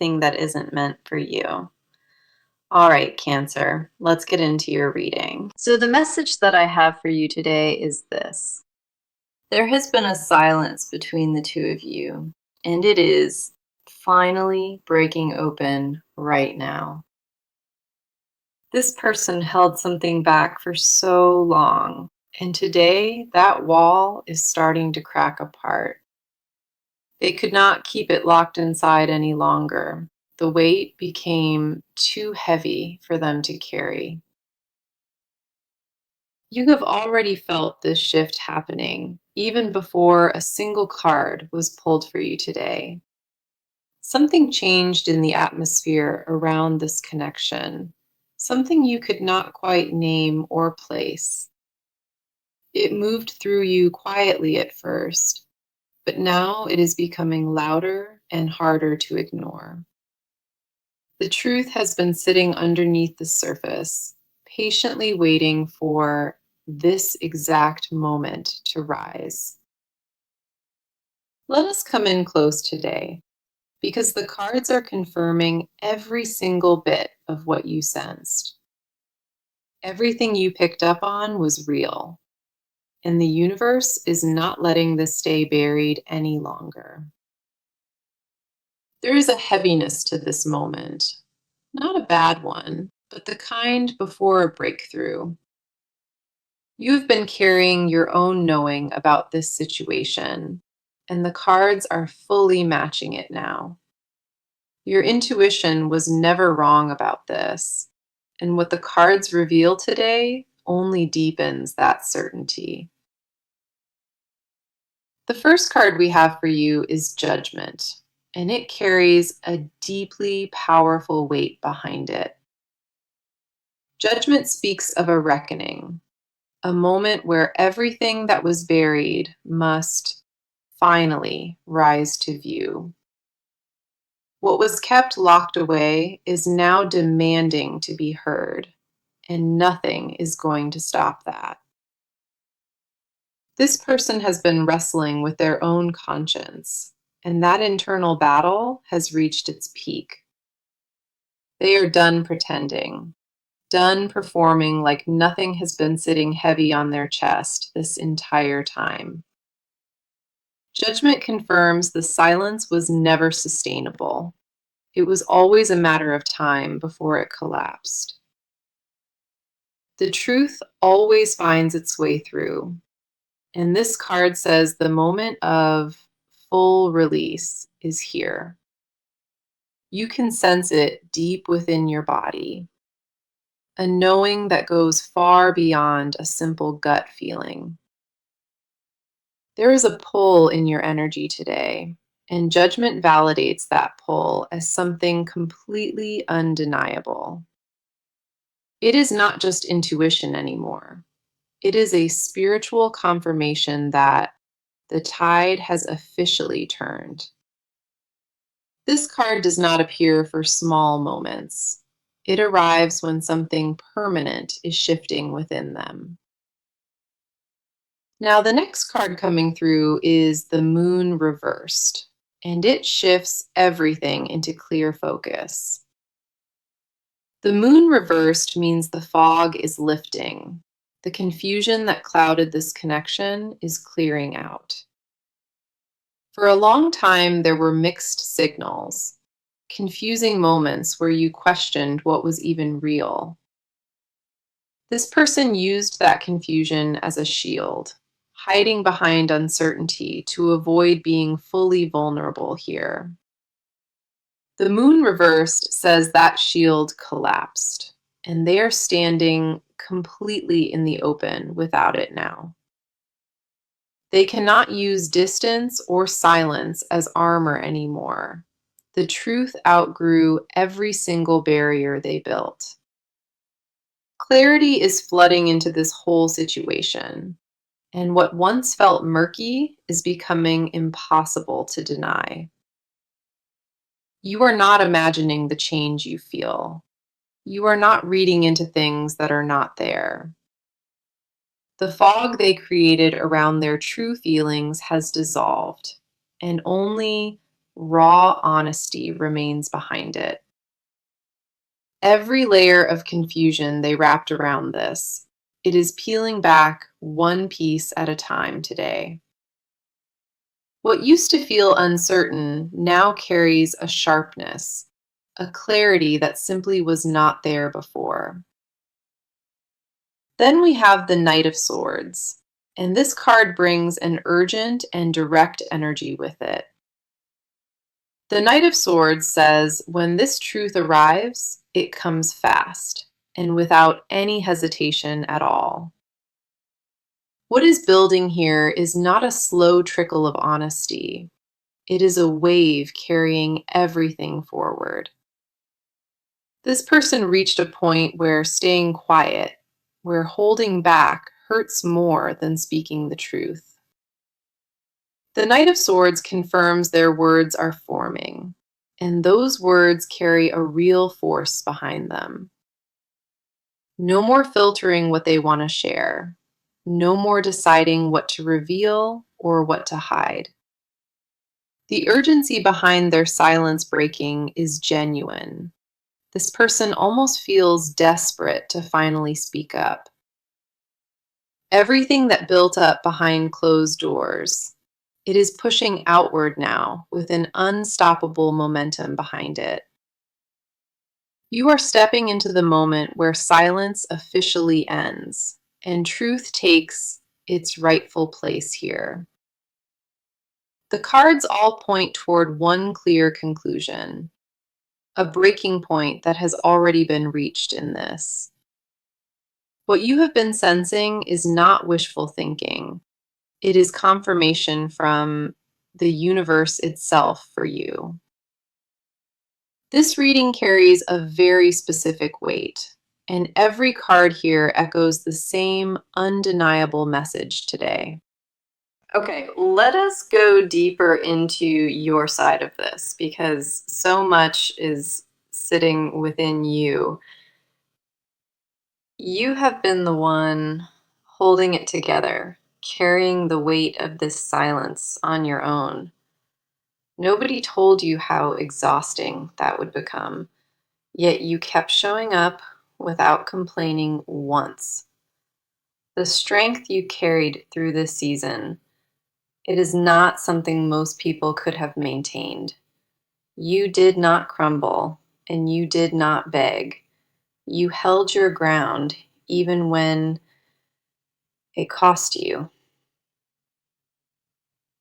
anything that isn't meant for you. All right, Cancer, let's get into your reading. So, the message that I have for you today is this: there has been a silence between the two of you, and it is finally breaking open right now. This person held something back for so long, and today that wall is starting to crack apart. They could not keep it locked inside any longer. The weight became too heavy for them to carry. You have already felt this shift happening, even before a single card was pulled for you today. Something changed in the atmosphere around this connection, something you could not quite name or place. It moved through you quietly at first, but now it is becoming louder and harder to ignore. The truth has been sitting underneath the surface, patiently waiting for this exact moment to rise. Let us come in close today, because the cards are confirming every single bit of what you sensed. Everything you picked up on was real, and the universe is not letting this stay buried any longer. There is a heaviness to this moment, not a bad one, but the kind before a breakthrough. You have been carrying your own knowing about this situation, and the cards are fully matching it now. Your intuition was never wrong about this, and what the cards reveal today only deepens that certainty. The first card we have for you is Judgment, and it carries a deeply powerful weight behind it. Judgment speaks of a reckoning, a moment where everything that was buried must finally rise to view. What was kept locked away is now demanding to be heard, and nothing is going to stop that. This person has been wrestling with their own conscience, and that internal battle has reached its peak. They are done pretending, done performing like nothing has been sitting heavy on their chest this entire time. Judgment confirms the silence was never sustainable. It was always a matter of time before it collapsed. The truth always finds its way through, and this card says the moment of full release is here. You can sense it deep within your body, a knowing that goes far beyond a simple gut feeling. There is a pull in your energy today, and Judgment validates that pull as something completely undeniable. It is not just intuition anymore. It is a spiritual confirmation that the tide has officially turned. This card does not appear for small moments. It arrives when something permanent is shifting within them. Now, the next card coming through is the Moon reversed, and it shifts everything into clear focus. The Moon reversed means the fog is lifting. The confusion that clouded this connection is clearing out. For a long time, there were mixed signals, confusing moments where you questioned what was even real. This person used that confusion as a shield, hiding behind uncertainty to avoid being fully vulnerable here. The Moon reversed says that shield collapsed, and they are standing completely in the open without it now. They cannot use distance or silence as armor anymore. The truth outgrew every single barrier they built. Clarity is flooding into this whole situation, and what once felt murky is becoming impossible to deny. You are not imagining the change you feel. You are not reading into things that are not there. The fog they created around their true feelings has dissolved, and only raw honesty remains behind it. Every layer of confusion they wrapped around this, it is peeling back one piece at a time today. What used to feel uncertain now carries a sharpness, a clarity that simply was not there before. Then we have the Knight of Swords, and this card brings an urgent and direct energy with it. The Knight of Swords says, when this truth arrives, it comes fast and without any hesitation at all. What is building here is not a slow trickle of honesty. It is a wave carrying everything forward. This person reached a point where staying quiet, where holding back hurts more than speaking the truth. The Knight of Swords confirms their words are forming, and those words carry a real force behind them. No more filtering what they want to share. No more deciding what to reveal or what to hide. The urgency behind their silence breaking is genuine. This person almost feels desperate to finally speak up. Everything that built up behind closed doors, it is pushing outward now with an unstoppable momentum behind it. You are stepping into the moment where silence officially ends and truth takes its rightful place here. The cards all point toward one clear conclusion, a breaking point that has already been reached in this. What you have been sensing is not wishful thinking. It is confirmation from the universe itself for you. This reading carries a very specific weight, and every card here echoes the same undeniable message today. Okay, let us go deeper into your side of this because so much is sitting within you. You have been the one holding it together, carrying the weight of this silence on your own. Nobody told you how exhausting that would become, yet you kept showing up without complaining once. The strength you carried through this season, it is not something most people could have maintained. You did not crumble, and you did not beg. You held your ground, even when it cost you.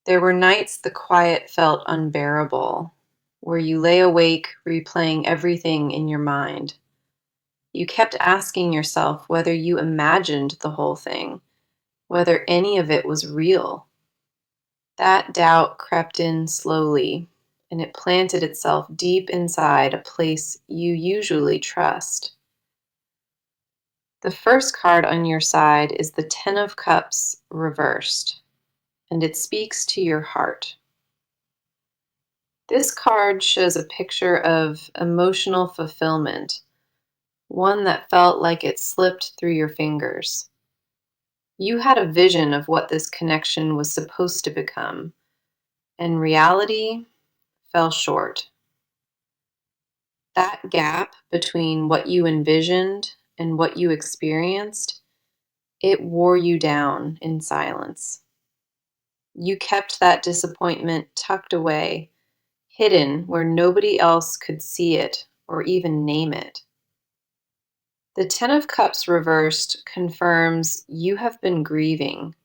There were nights the quiet felt unbearable, where you lay awake replaying everything in your mind. You kept asking yourself whether you imagined the whole thing, whether any of it was real. That doubt crept in slowly, and it planted itself deep inside a place you usually trust. The first card on your side is the Ten of Cups reversed, and it speaks to your heart. This card shows a picture of emotional fulfillment, one that felt like it slipped through your fingers. You had a vision of what this connection was supposed to become, and reality fell short. That gap between what you envisioned and what you experienced, it wore you down in silence. You kept that disappointment tucked away, hidden where nobody else could see it or even name it. The Ten of Cups reversed confirms you have been grieving,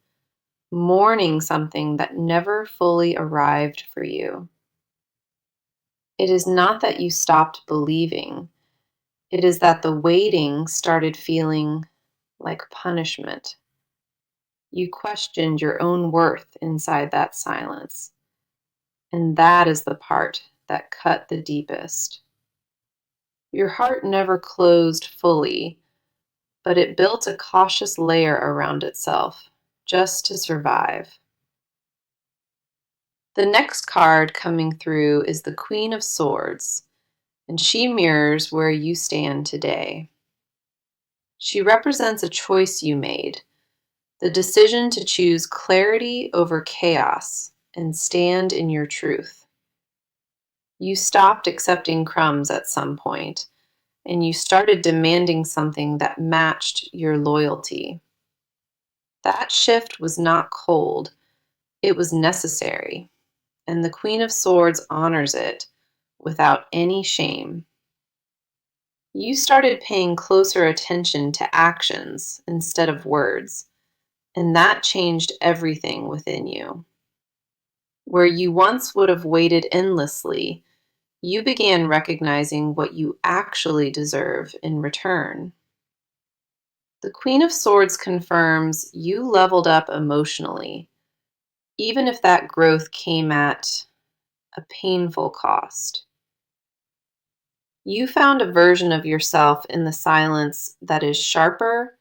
mourning something that never fully arrived for you. It is not that you stopped believing, it is that the waiting started feeling like punishment. You questioned your own worth inside that silence, and that is the part that cut the deepest. Your heart never closed fully, but it built a cautious layer around itself just to survive. The next card coming through is the Queen of Swords, and she mirrors where you stand today. She represents a choice you made, the decision to choose clarity over chaos and stand in your truth. You stopped accepting crumbs at some point, and you started demanding something that matched your loyalty. That shift was not cold, it was necessary, and the Queen of Swords honors it without any shame. You started paying closer attention to actions instead of words, and that changed everything within you. Where you once would have waited endlessly, you began recognizing what you actually deserve in return. The Queen of Swords confirms you leveled up emotionally, even if that growth came at a painful cost. You found a version of yourself in the silence that is sharper,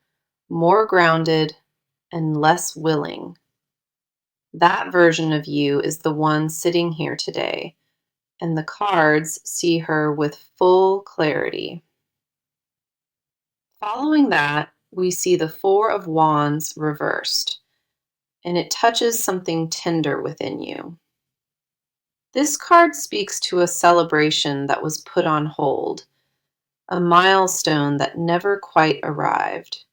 more grounded, and less willing. That version of you is the one sitting here today, and the cards see her with full clarity. Following that, we see the Four of Wands reversed, and it touches something tender within you. This card speaks to a celebration that was put on hold, a milestone that never quite arrived.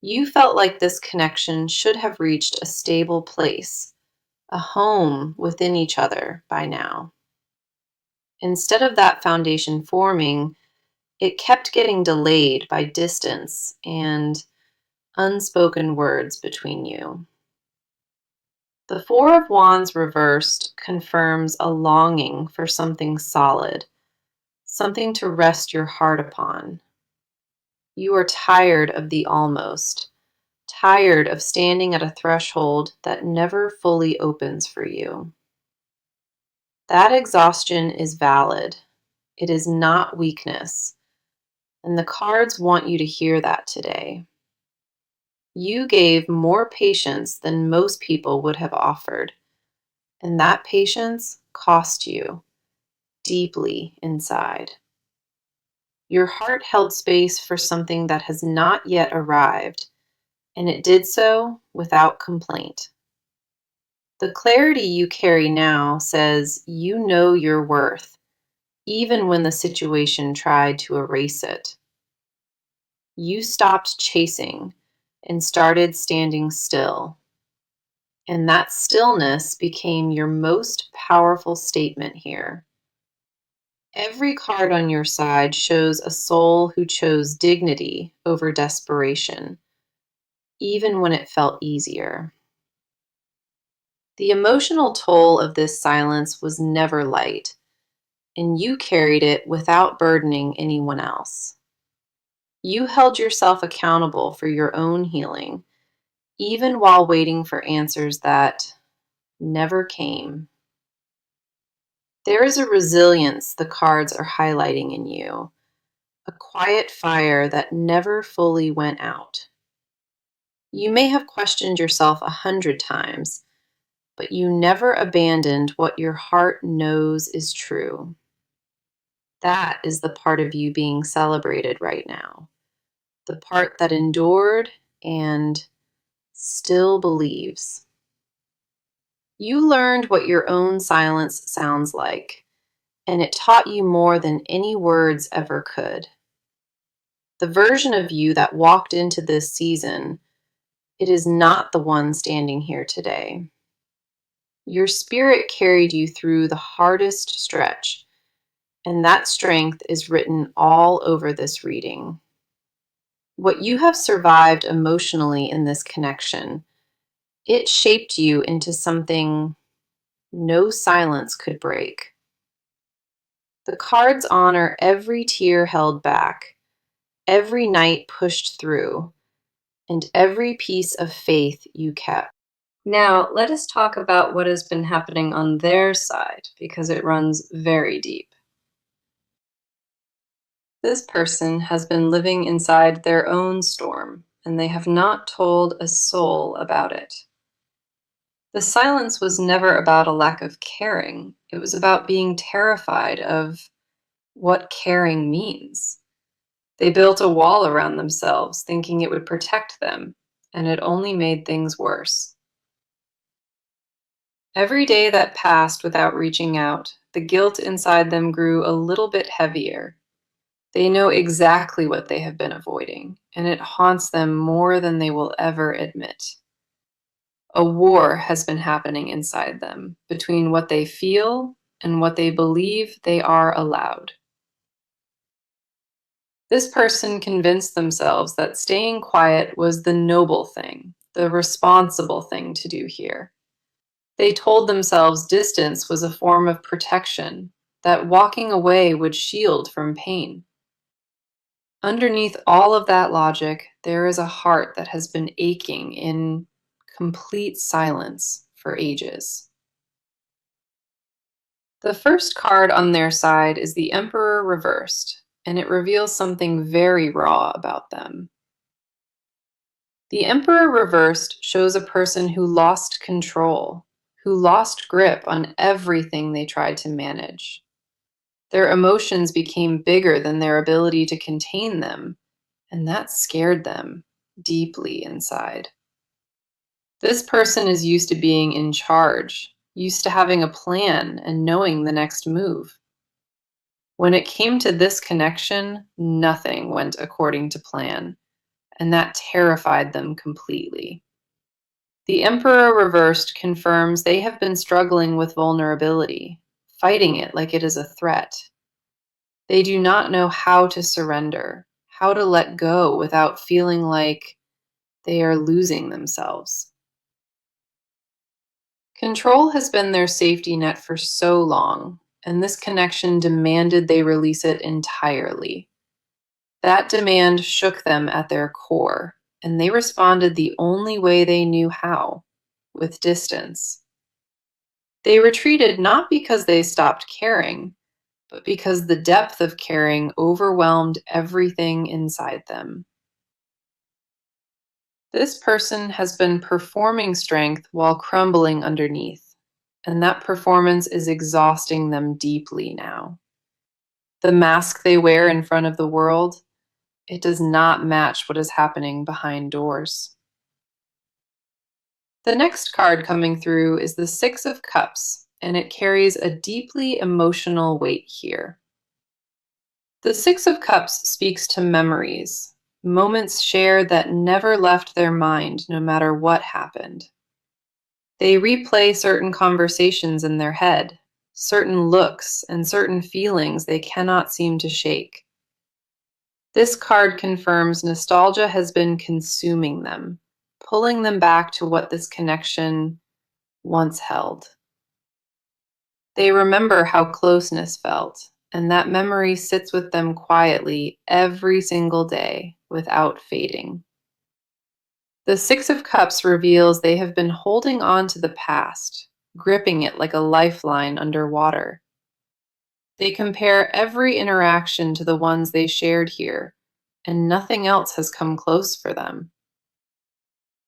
You felt like this connection should have reached a stable place, a home within each other by now. Instead of that foundation forming, it kept getting delayed by distance and unspoken words between you. The Four of Wands reversed confirms a longing for something solid, something to rest your heart upon. You are tired of the almost, tired of standing at a threshold that never fully opens for you. That exhaustion is valid. It is not weakness. And the cards want you to hear that today. You gave more patience than most people would have offered, and that patience cost you deeply inside. Your heart held space for something that has not yet arrived, and it did so without complaint. The clarity you carry now says you know your worth, even when the situation tried to erase it. You stopped chasing and started standing still, and that stillness became your most powerful statement here. Every card on your side shows a soul who chose dignity over desperation, even when it felt easier. The emotional toll of this silence was never light, and you carried it without burdening anyone else. You held yourself accountable for your own healing, even while waiting for answers that never came. There is a resilience the cards are highlighting in you, a quiet fire that never fully went out. You may have questioned yourself 100 times, but you never abandoned what your heart knows is true. That is the part of you being celebrated right now, the part that endured and still believes. You learned what your own silence sounds like, and it taught you more than any words ever could. The version of you that walked into this season, it is not the one standing here today. Your spirit carried you through the hardest stretch, and that strength is written all over this reading. What you have survived emotionally in this connection, it shaped you into something no silence could break. The cards honor every tear held back, every night pushed through, and every piece of faith you kept. Now, let us talk about what has been happening on their side, because it runs very deep. This person has been living inside their own storm, and they have not told a soul about it. The silence was never about a lack of caring. It was about being terrified of what caring means. They built a wall around themselves, thinking it would protect them, and it only made things worse. Every day that passed without reaching out, the guilt inside them grew a little bit heavier. They know exactly what they have been avoiding, and it haunts them more than they will ever admit. A war has been happening inside them between what they feel and what they believe they are allowed. This person convinced themselves that staying quiet was the noble thing, the responsible thing to do here. They told themselves distance was a form of protection, that walking away would shield from pain. Underneath all of that logic, there is a heart that has been aching in complete silence for ages. The first card on their side is the Emperor reversed, and it reveals something very raw about them. The Emperor reversed shows a person who lost control, who lost grip on everything they tried to manage. Their emotions became bigger than their ability to contain them, and that scared them deeply inside. This person is used to being in charge, used to having a plan and knowing the next move. When it came to this connection, nothing went according to plan, and that terrified them completely. The Emperor reversed confirms they have been struggling with vulnerability, fighting it like it is a threat. They do not know how to surrender, how to let go without feeling like they are losing themselves. Control has been their safety net for so long, and this connection demanded they release it entirely. That demand shook them at their core, and they responded the only way they knew how, with distance. They retreated not because they stopped caring, but because the depth of caring overwhelmed everything inside them. This person has been performing strength while crumbling underneath, and that performance is exhausting them deeply now. The mask they wear in front of the world, it does not match what is happening behind doors. The next card coming through is the Six of Cups, and it carries a deeply emotional weight here. The Six of Cups speaks to memories, moments shared that never left their mind no matter what happened. They replay certain conversations in their head, certain looks, and certain feelings they cannot seem to shake. This card confirms nostalgia has been consuming them, pulling them back to what this connection once held. They remember how closeness felt, and that memory sits with them quietly every single day without fading. The Six of Cups reveals they have been holding on to the past, gripping it like a lifeline underwater. They compare every interaction to the ones they shared here, and nothing else has come close for them.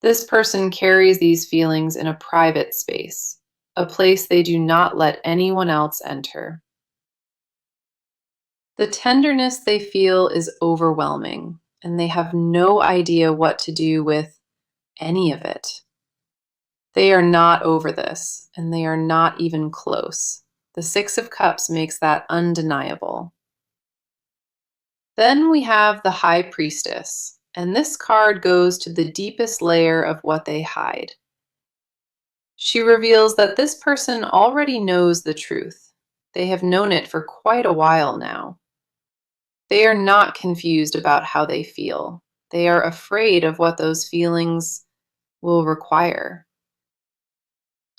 This person carries these feelings in a private space, a place they do not let anyone else enter. The tenderness they feel is overwhelming, and they have no idea what to do with any of it. They are not over this, and they are not even close. The Six of Cups makes that undeniable. Then we have the High Priestess, and this card goes to the deepest layer of what they hide. She reveals that this person already knows the truth. They have known it for quite a while now. They are not confused about how they feel. They are afraid of what those feelings will require.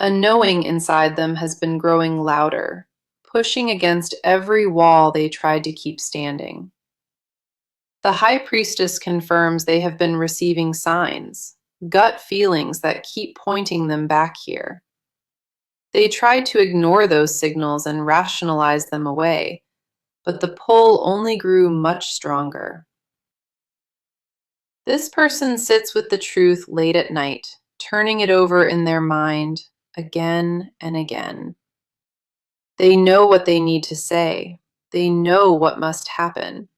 A knowing inside them has been growing louder, pushing against every wall they tried to keep standing. The High Priestess confirms they have been receiving signs, gut feelings that keep pointing them back here. They tried to ignore those signals and rationalize them away, but the pull only grew much stronger. This person sits with the truth late at night, turning it over in their mind again and again. They know what they need to say. They know what must happen,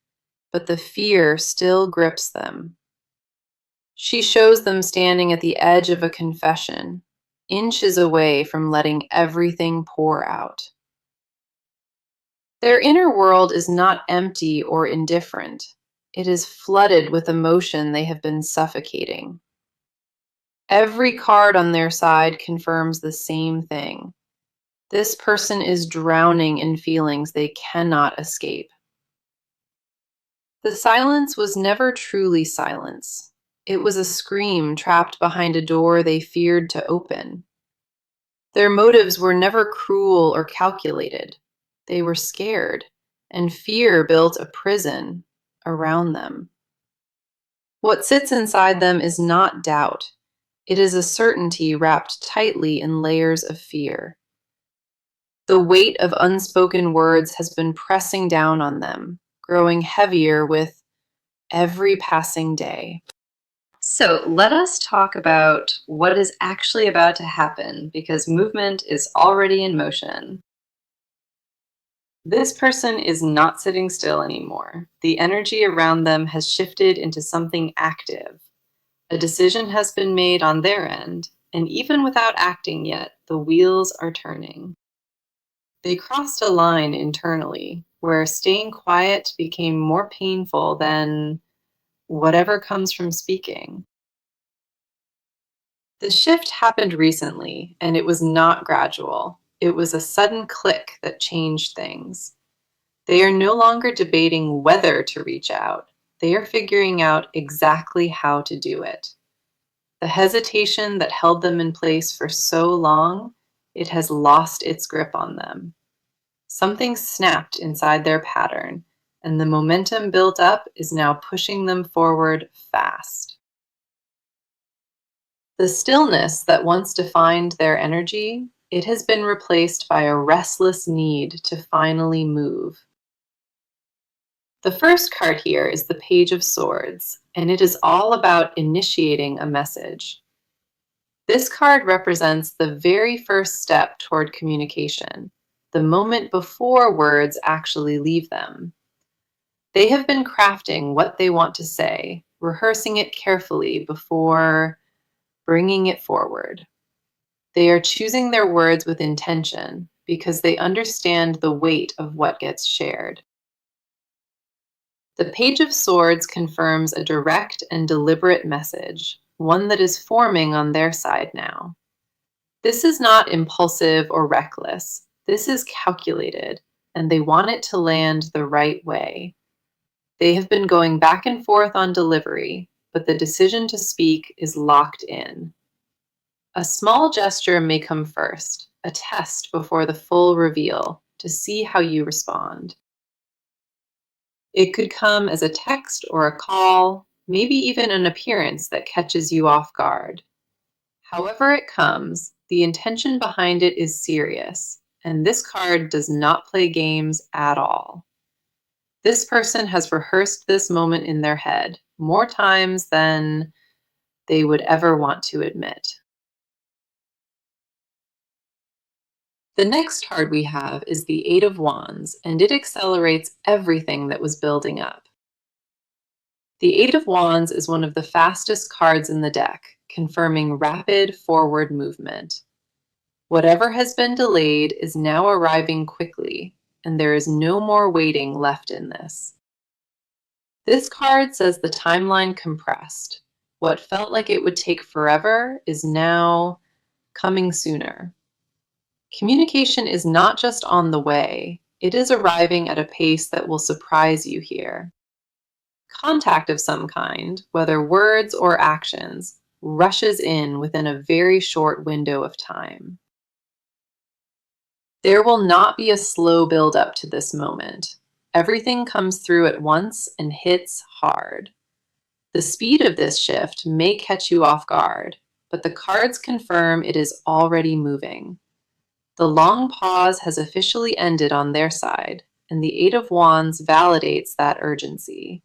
but the fear still grips them. She shows them standing at the edge of a confession, inches away from letting everything pour out. Their inner world is not empty or indifferent. It is flooded with emotion they have been suffocating. Every card on their side confirms the same thing. This person is drowning in feelings they cannot escape. The silence was never truly silence. It was a scream trapped behind a door they feared to open. Their motives were never cruel or calculated. They were scared, and fear built a prison around them. What sits inside them is not doubt. It is a certainty wrapped tightly in layers of fear. The weight of unspoken words has been pressing down on them, growing heavier with every passing day. So let us talk about what is actually about to happen, because movement is already in motion. This person is not sitting still anymore. The energy around them has shifted into something active. A decision has been made on their end, and even without acting yet, the wheels are turning. They crossed a line internally where staying quiet became more painful than whatever comes from speaking. The shift happened recently, and it was not gradual. It was a sudden click that changed things. They are no longer debating whether to reach out. They are figuring out exactly how to do it. The hesitation that held them in place for so long, it has lost its grip on them. Something snapped inside their pattern, and the momentum built up is now pushing them forward fast. The stillness that once defined their energy, it has been replaced by a restless need to finally move. The first card here is the Page of Swords, and it is all about initiating a message. This card represents the very first step toward communication, the moment before words actually leave them. They have been crafting what they want to say, rehearsing it carefully before bringing it forward. They are choosing their words with intention because they understand the weight of what gets shared. The Page of Swords confirms a direct and deliberate message, one that is forming on their side now. This is not impulsive or reckless. This is calculated, and they want it to land the right way. They have been going back and forth on delivery, but the decision to speak is locked in. A small gesture may come first, a test before the full reveal, to see how you respond. It could come as a text or a call, maybe even an appearance that catches you off guard. However it comes, the intention behind it is serious, and this card does not play games at all. This person has rehearsed this moment in their head more times than they would ever want to admit. The next card we have is the Eight of Wands, and it accelerates everything that was building up. The Eight of Wands is one of the fastest cards in the deck, confirming rapid forward movement. Whatever has been delayed is now arriving quickly, and there is no more waiting left in this. This card says the timeline compressed. What felt like it would take forever is now coming sooner. Communication is not just on the way, it is arriving at a pace that will surprise you here. Contact of some kind, whether words or actions, rushes in within a very short window of time. There will not be a slow build up to this moment. Everything comes through at once and hits hard. The speed of this shift may catch you off guard, but the cards confirm it is already moving. The long pause has officially ended on their side, and the Eight of Wands validates that urgency.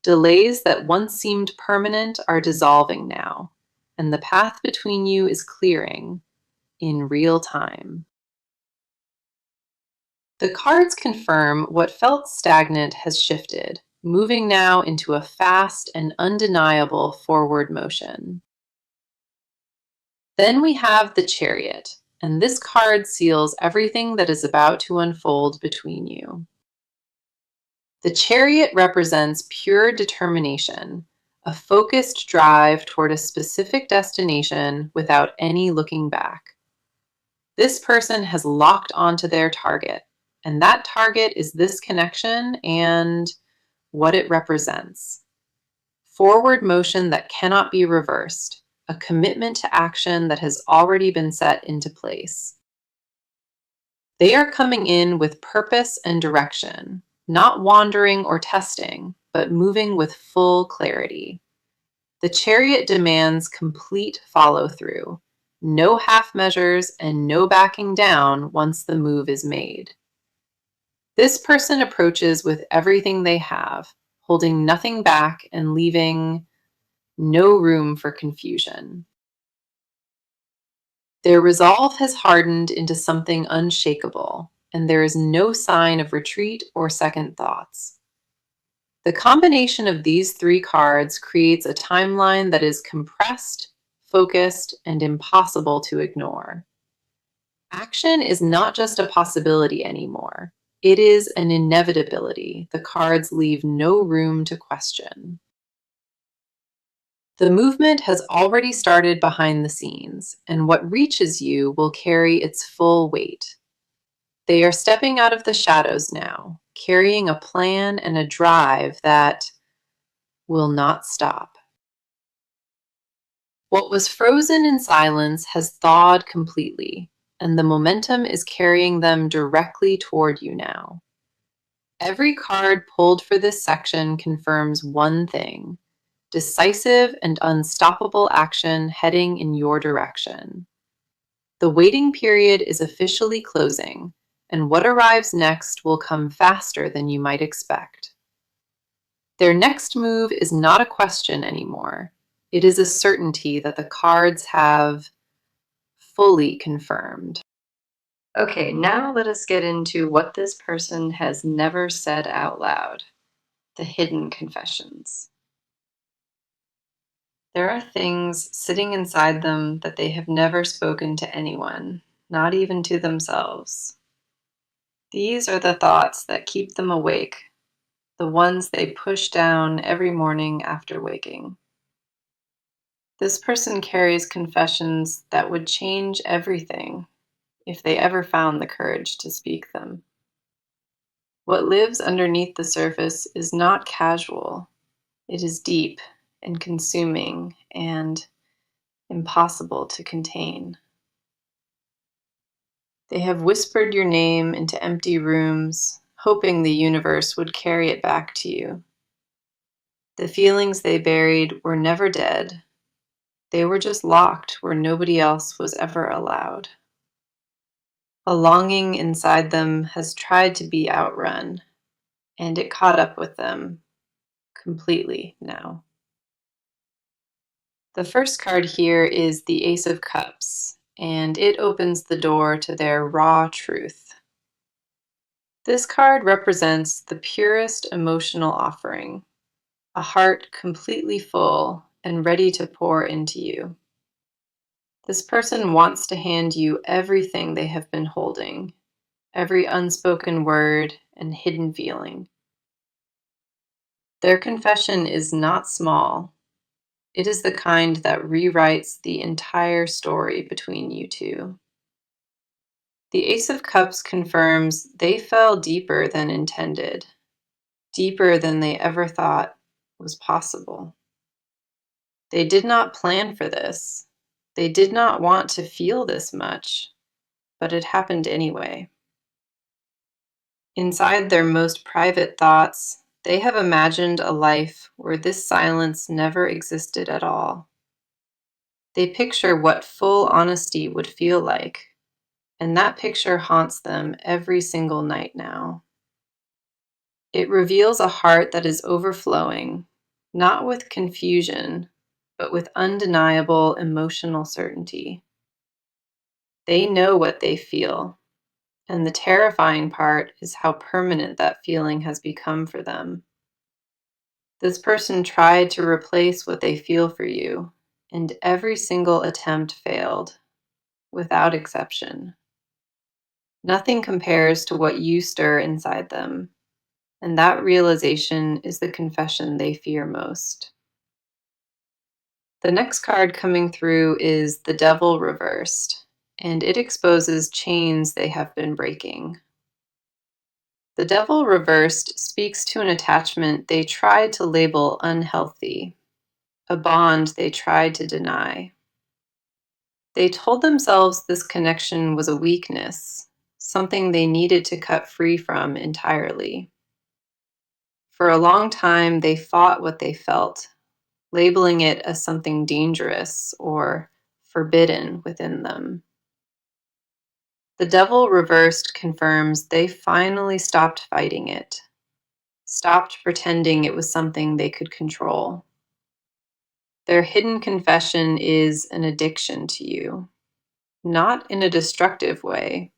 Delays that once seemed permanent are dissolving now, and the path between you is clearing in real time. The cards confirm what felt stagnant has shifted, moving now into a fast and undeniable forward motion. Then we have the Chariot, and this card seals everything that is about to unfold between you. The Chariot represents pure determination, a focused drive toward a specific destination without any looking back. This person has locked onto their target, and that target is this connection and what it represents. Forward motion that cannot be reversed, a commitment to action that has already been set into place. They are coming in with purpose and direction, not wandering or testing, but moving with full clarity. The Chariot demands complete follow-through, no half measures and no backing down once the move is made. This person approaches with everything they have, holding nothing back and leaving no room for confusion. Their resolve has hardened into something unshakable, and there is no sign of retreat or second thoughts. The combination of these three cards creates a timeline that is compressed, focused, and impossible to ignore. Action is not just a possibility anymore. It is an inevitability. The cards leave no room to question. The movement has already started behind the scenes, and what reaches you will carry its full weight. They are stepping out of the shadows now, carrying a plan and a drive that will not stop. What was frozen in silence has thawed completely, and the momentum is carrying them directly toward you now. Every card pulled for this section confirms one thing: decisive and unstoppable action heading in your direction. The waiting period is officially closing, and what arrives next will come faster than you might expect. Their next move is not a question anymore. It is a certainty that the cards have fully confirmed. Okay, now let us get into what this person has never said out loud: the hidden confessions. There are things sitting inside them that they have never spoken to anyone, not even to themselves. These are the thoughts that keep them awake, the ones they push down every morning after waking. This person carries confessions that would change everything if they ever found the courage to speak them. What lives underneath the surface is not casual. It is deep and consuming and impossible to contain. They have whispered your name into empty rooms, hoping the universe would carry it back to you. The feelings they buried were never dead. They were just locked where nobody else was ever allowed. A longing inside them has tried to be outrun, and it caught up with them completely now. The first card here is the Ace of Cups, and it opens the door to their raw truth. This card represents the purest emotional offering, a heart completely full and ready to pour into you. This person wants to hand you everything they have been holding, every unspoken word and hidden feeling. Their confession is not small. It is the kind that rewrites the entire story between you two. The Ace of Cups confirms they fell deeper than intended, deeper than they ever thought was possible. They did not plan for this. They did not want to feel this much, but it happened anyway. Inside their most private thoughts, they have imagined a life where this silence never existed at all. They picture what full honesty would feel like, and that picture haunts them every single night now. It reveals a heart that is overflowing, not with confusion, but with undeniable emotional certainty. They know what they feel, and the terrifying part is how permanent that feeling has become for them. This person tried to replace what they feel for you, and every single attempt failed. without exception. Nothing compares to what you stir inside them, and that realization is the confession they fear most. The next card coming through is the Devil reversed, and it exposes chains they have been breaking. The Devil reversed speaks to an attachment they tried to label unhealthy, a bond they tried to deny. They told themselves this connection was a weakness, something they needed to cut free from entirely. For a long time, they fought what they felt, labeling it as something dangerous or forbidden within them. The Devil reversed confirms they finally stopped fighting it, stopped pretending it was something they could control. Their hidden confession is an addiction to you, not in a destructive way,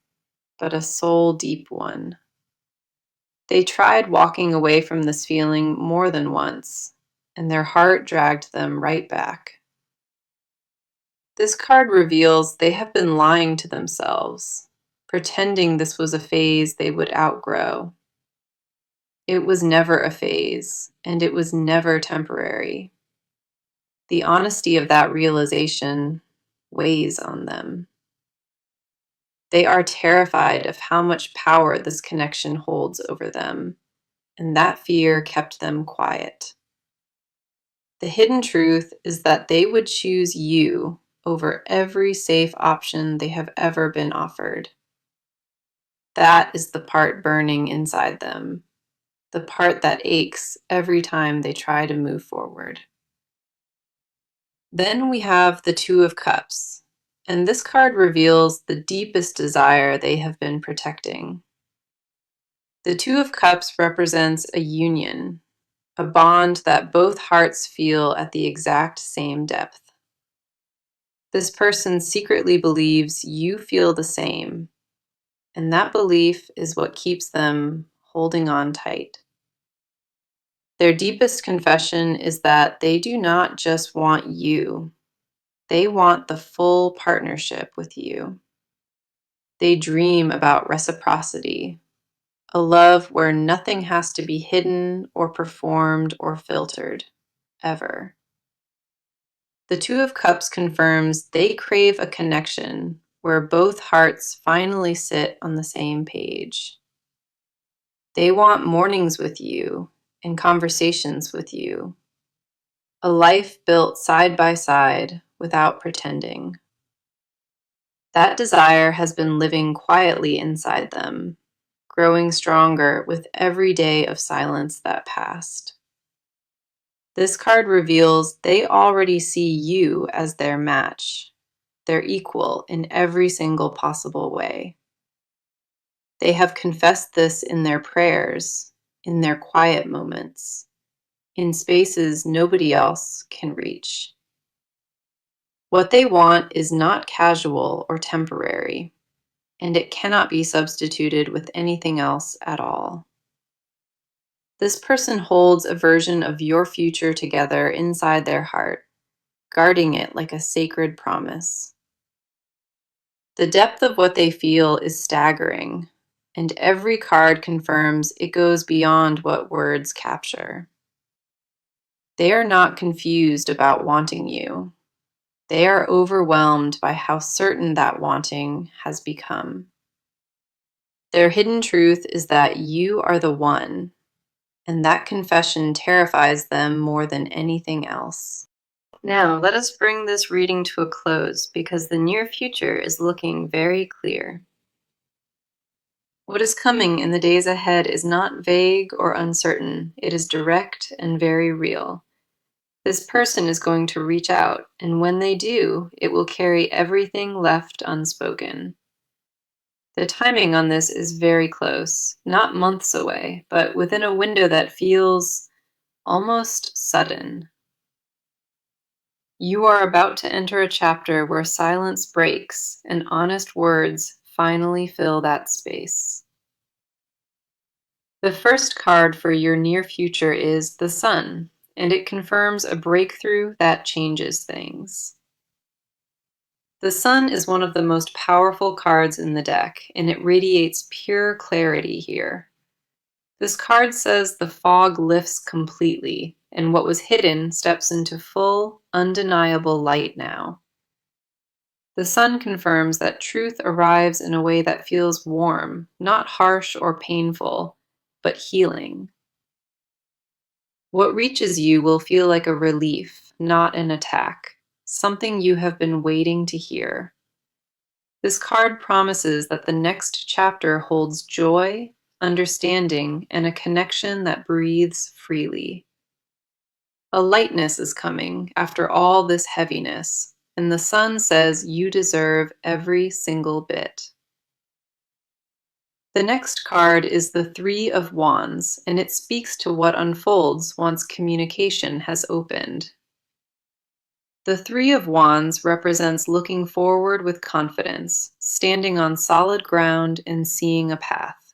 but a soul deep one. They tried walking away from this feeling more than once, and their heart dragged them right back. This card reveals they have been lying to themselves, pretending this was a phase they would outgrow. It was never a phase, and it was never temporary. The honesty of that realization weighs on them. They are terrified of how much power this connection holds over them, and that fear kept them quiet. The hidden truth is that they would choose you over every safe option they have ever been offered. That is the part burning inside them, the part that aches every time they try to move forward. Then we have the Two of Cups, and this card reveals the deepest desire they have been protecting. The Two of Cups represents a union, a bond that both hearts feel at the exact same depth. This person secretly believes you feel the same, and that belief is what keeps them holding on tight. Their deepest confession is that they do not just want you, they want the full partnership with you. They dream about reciprocity, a love where nothing has to be hidden or performed or filtered, ever. The Two of Cups confirms they crave a connection where both hearts finally sit on the same page. They want mornings with you and conversations with you, a life built side by side without pretending. That desire has been living quietly inside them, growing stronger with every day of silence that passed. This card reveals they already see you as their match, their equal in every single possible way. They have confessed this in their prayers, in their quiet moments, in spaces nobody else can reach. What they want is not casual or temporary, and it cannot be substituted with anything else at all. This person holds a version of your future together inside their heart, guarding it like a sacred promise. The depth of what they feel is staggering, and every card confirms it goes beyond what words capture. They are not confused about wanting you. They are overwhelmed by how certain that wanting has become. Their hidden truth is that you are the one, and that confession terrifies them more than anything else. Now, let us bring this reading to a close because the near future is looking very clear. What is coming in the days ahead is not vague or uncertain. It is direct and very real. This person is going to reach out, and when they do, it will carry everything left unspoken. The timing on this is very close, not months away, but within a window that feels almost sudden. You are about to enter a chapter where silence breaks and honest words finally fill that space. The first card for your near future is the Sun, and it confirms a breakthrough that changes things. The sun is one of the most powerful cards in the deck, and it radiates pure clarity here. This card says the fog lifts completely, and what was hidden steps into full, undeniable light now. The sun confirms that truth arrives in a way that feels warm, not harsh or painful, but healing. What reaches you will feel like a relief, not an attack, something you have been waiting to hear. This card promises that the next chapter holds joy, understanding, and a connection that breathes freely. A lightness is coming after all this heaviness, and the sun says you deserve every single bit. The next card is the Three of Wands, and it speaks to what unfolds once communication has opened. The Three of Wands represents looking forward with confidence, standing on solid ground and seeing a path.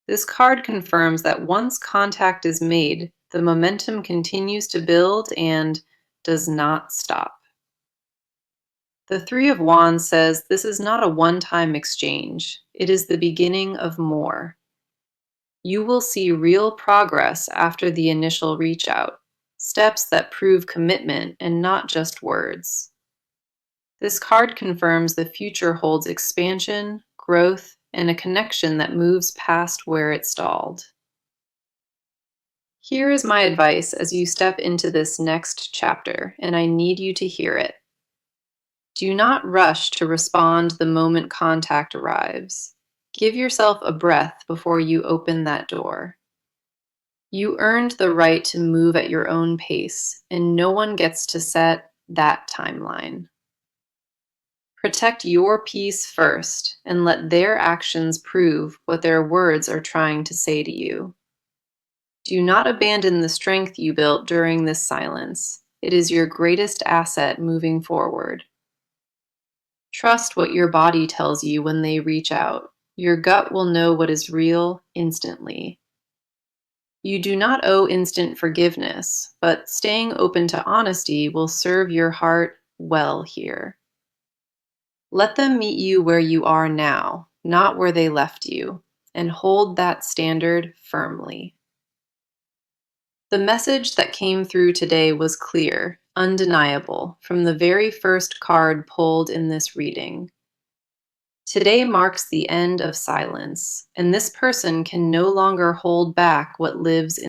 This card confirms that once contact is made, the momentum continues to build and does not stop. The Three of Wands says this is not a one-time exchange. It is the beginning of more. You will see real progress after the initial reach out, steps that prove commitment and not just words. This card confirms the future holds expansion, growth, and a connection that moves past where it stalled. Here is my advice as you step into this next chapter, and I need you to hear it. Do not rush to respond the moment contact arrives. Give yourself a breath before you open that door. You earned the right to move at your own pace, and no one gets to set that timeline. Protect your peace first, and let their actions prove what their words are trying to say to you. Do not abandon the strength you built during this silence. It is your greatest asset moving forward. Trust what your body tells you when they reach out. Your gut will know what is real instantly. You do not owe instant forgiveness, but staying open to honesty will serve your heart well here. Let them meet you where you are now, not where they left you, and hold that standard firmly. The message that came through today was clear, undeniable, from the very first card pulled in this reading. Today marks the end of silence, and this person can no longer hold back what lives